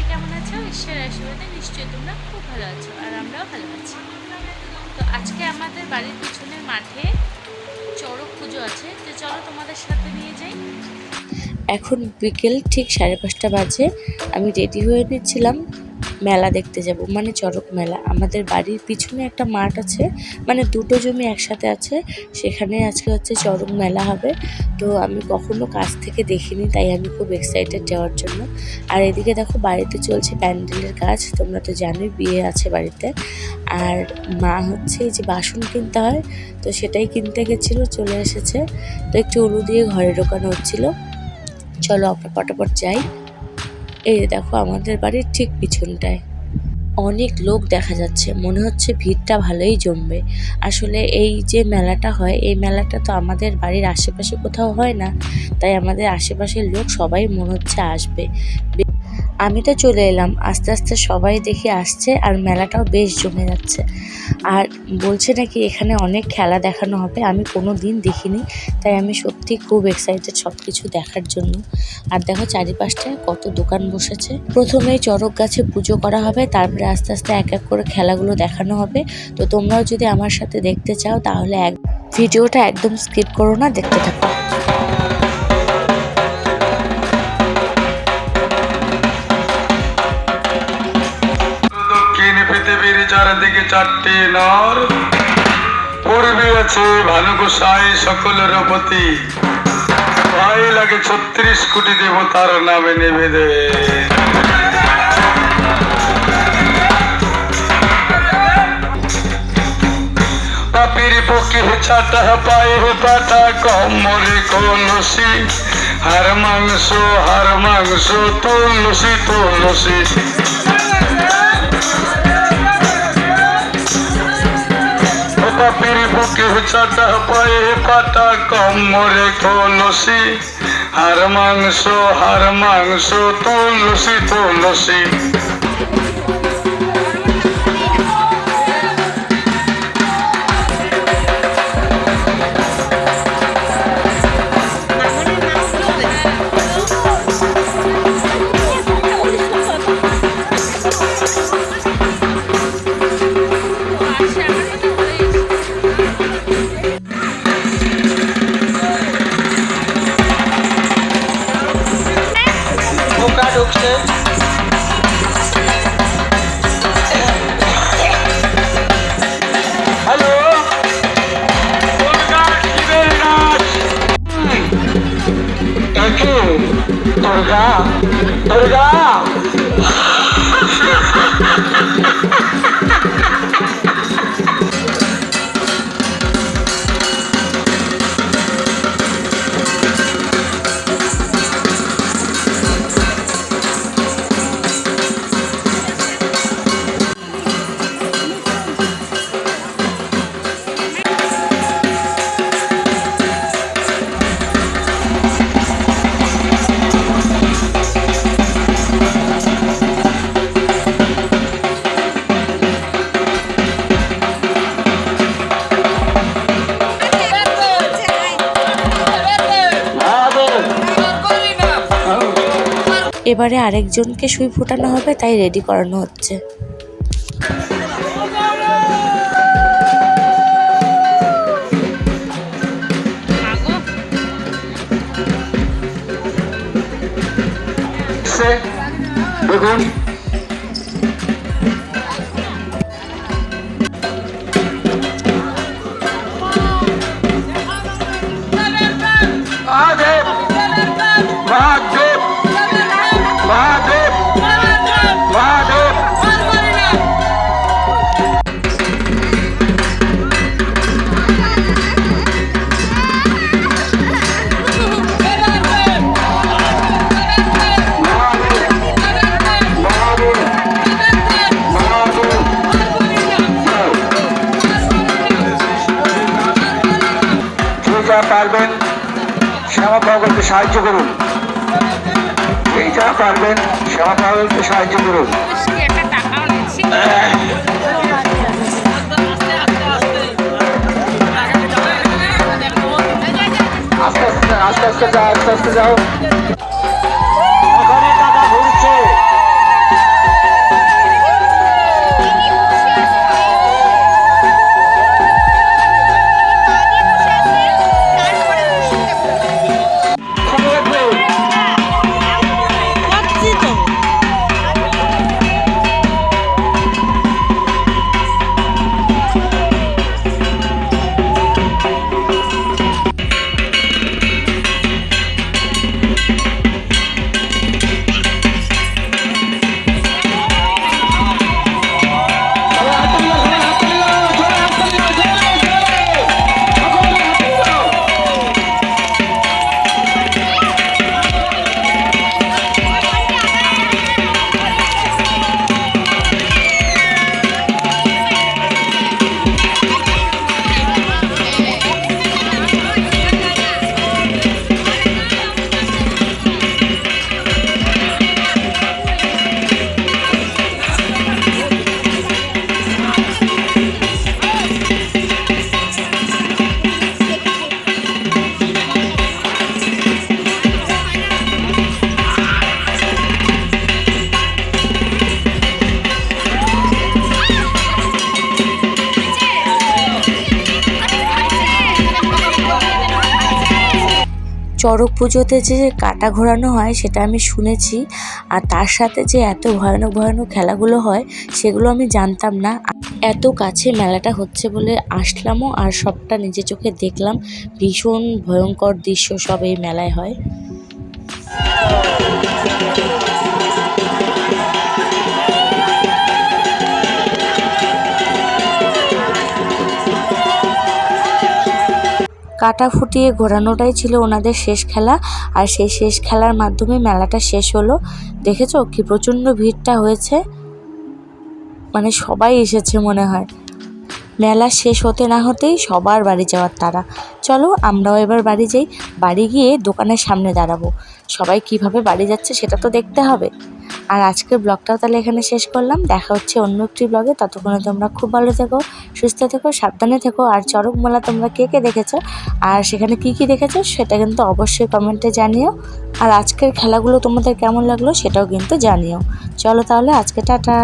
কেমন আছো? ঈশ্বরের আশীর্বাদে নিশ্চয়ই তোমরা খুব ভালো আছো, আর আমরাও ভালো আছি। তো আজকে আমাদের বাড়ির পিছনের মাঠে চড়ক পুজো আছে, তো চলো তোমাদের সাথে নিয়ে যাই। এখন বিকেল ঠিক 5:30 বাজে। আমি রেডি হয়ে নিচ্ছিলাম মেলা দেখতে যাব, মানে চড়ক মেলা। আমাদের বাড়ির পিছনে একটা মাঠ আছে, মানে দুটো জমি একসাথে আছে, সেখানে আজকে হচ্ছে চড়ক মেলা হবে। তো আমি কখনো কাছ থেকে দেখিনি, তাই আমি খুব এক্সাইটেড যাওয়ার জন্য। আর এদিকে দেখো বাড়িতে চলছে প্যান্ডেলের কাজ, তোমরা তো জানোই বিয়ে আছে বাড়িতে। আর মা হচ্ছে যে বাসন কিনতে হয়, তো সেটাই কিনতে গেছিলো, চলে এসেছে। তো একটু উলু দিয়ে ঘরে ঢোকানো হচ্ছিল। চলো আমরা পটাপট যাই। এই দেখো আমাদের বাড়ির ঠিক পিছনটায় অনেক লোক দেখা যাচ্ছে, মনে হচ্ছে ভিড়টা ভালোই জমবে। আসলে এই যে মেলাটা হয়, এই মেলাটা তো আমাদের বাড়ির আশেপাশে কোথাও হয় না, তাই আমাদের আশেপাশের লোক সবাই মনে হচ্ছে আসবে। আমি তো চলে এলাম, আস্তে আস্তে সবাই দেখি আসছে, আর মেলাটাও বেশ জমে যাচ্ছে। আর বলছে নাকি এখানে অনেক খেলা দেখানো হবে, আমি কোনো দিন দেখিনি, তাই আমি সত্যি খুব এক্সাইটেড সব কিছু দেখার জন্য। আর দেখো চারিপাশটায় কত দোকান বসেছে। প্রথমেই চড়ক গাছে পুজো করা হবে, তারপরে আস্তে আস্তে এক এক করে খেলাগুলো দেখানো হবে। তো তোমরাও যদি আমার সাথে দেখতে চাও তাহলে ভিডিওটা একদম স্কিপ করো না, দেখতে থাকো। পৃথিবীর চারদিকে চারটি নর, পূর্বে আছে ভানুগোসাই সকলের পতি, ভাই লাগে 36 কোটি দেবতার নামে নিবেদে। পাপির পক্ষে চাটা পায়ে পাটা কমরে কলসি, হার মাংস তুলসি তুলসি। পাপির বুকে চাটা পায়ে পাটা কমরে কলসি, হার মাংস তুলসি তুলসি। दुर्गा दुर्गा এবারে আরেকজনকে সুই ফোটানো হবে, তাই রেডি করানো হচ্ছে। দেখুন পারবেন শ্যামা পাগলকে সাহায্য করুন, এই যা পারবেন শ্যামা পাগলকে সাহায্য করুন। আস্তে আস্তে যাও, আস্তে আস্তে যাও। ওখানে টাকা ঘুরছে, চড়ক পুজোতে যে কাটা ঘোরানো হয় সেটা আমি শুনেছি, আর তার সাথে যে এত ভয়ানক ভয়ানক খেলাগুলো হয় সেগুলো আমি জানতাম না। এত কাছে মেলাটা হচ্ছে বলে আসলামও, আর সবটা নিজে চোখে দেখলাম। ভীষণ ভয়ঙ্কর দৃশ্য সব এই মেলায় হয়। কাটা ফুটিয়ে ঘোরানোটাই ছিল ওনাদের শেষ খেলা, আর সেই শেষ খেলার মাধ্যমে মেলাটা শেষ হলো। দেখেছো কি প্রচণ্ড ভিড়টা হয়েছে, মানে সবাই এসেছে মনে হয়। মেলা শেষ হতে না হতেই সবার বাড়ি যাওয়ার তাড়া। চলো আমরাও এবার বাড়ি যাই, বাড়ি গিয়ে দোকানের সামনে দাঁড়াবো। সবাই কিভাবে বাড়ি যাচ্ছে সেটা তো দেখতে হবে। আর আজকের ব্লগটাও তাহলে এখানে শেষ করলাম। দেখা হচ্ছে অন্য একটি ব্লগে। ততক্ষণে তোমরা খুব ভালো থেকো, সুস্থ থেকো, সাবধানে থেকো। আর চড়ক মেলা তোমরা কে কে দেখেছো আর সেখানে কি কি দেখেছো সেটা কিন্তু অবশ্যই কমেন্টে জানিও। আর আজকের খেলাগুলো তোমাদের কেমন লাগলো সেটাও কিন্তু জানিও। চলো তাহলে আজকে টাটা।